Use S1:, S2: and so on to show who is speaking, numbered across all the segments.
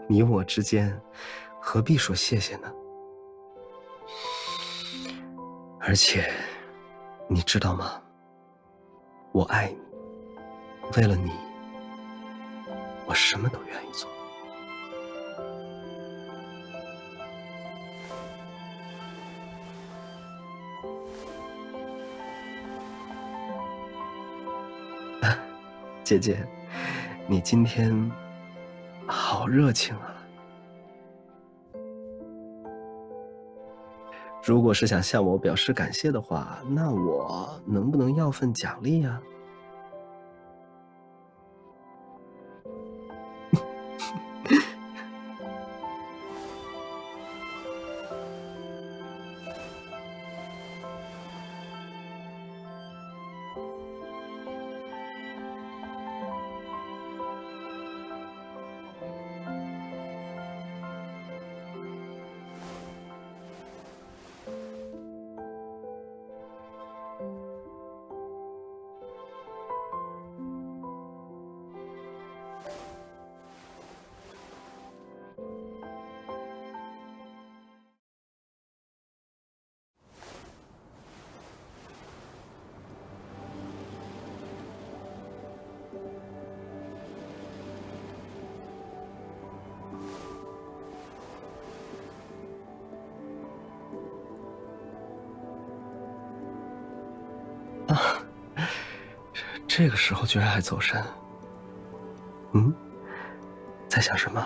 S1: 你我之间何必说谢谢呢？而且，你知道吗？我爱你，为了你，我什么都愿意做。姐姐，你今天好热情啊！如果是想向我表示感谢的话，那我能不能要份奖励呀？这个时候居然还走神，在想什么？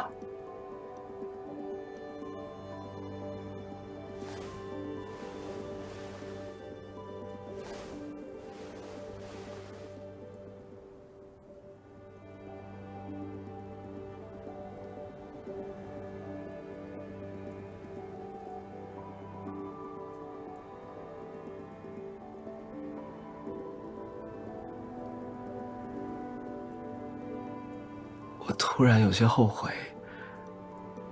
S1: 我突然有些后悔，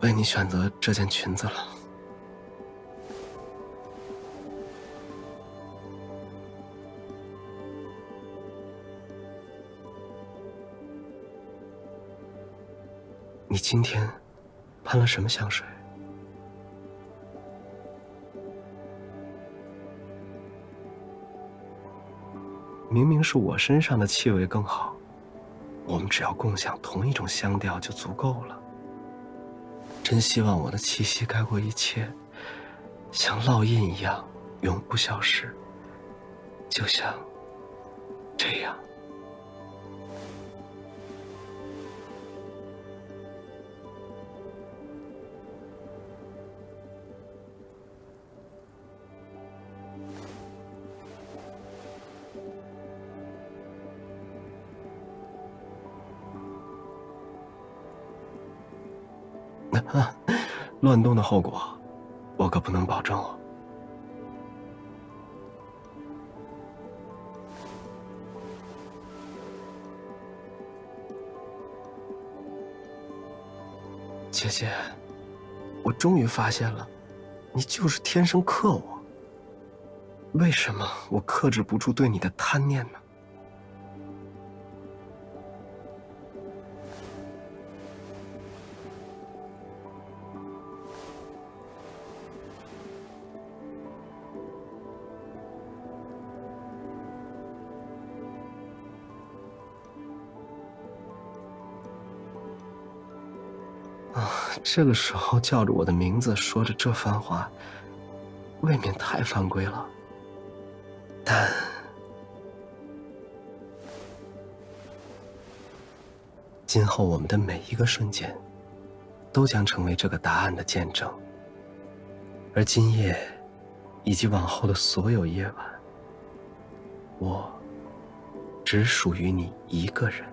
S1: 为你选择这件裙子了。你今天喷了什么香水？明明是我身上的气味更好，我们只要共享同一种香调就足够了。真希望我的气息盖过一切，像烙印一样永不消失，就像这样。乱动的后果，我可不能保证哦。姐姐，我终于发现了，你就是天生克我。为什么我克制不住对你的贪念呢？这个时候叫着我的名字，说着这番话，未免太犯规了。但今后我们的每一个瞬间，都将成为这个答案的见证。而今夜，以及往后的所有夜晚，我只属于你一个人。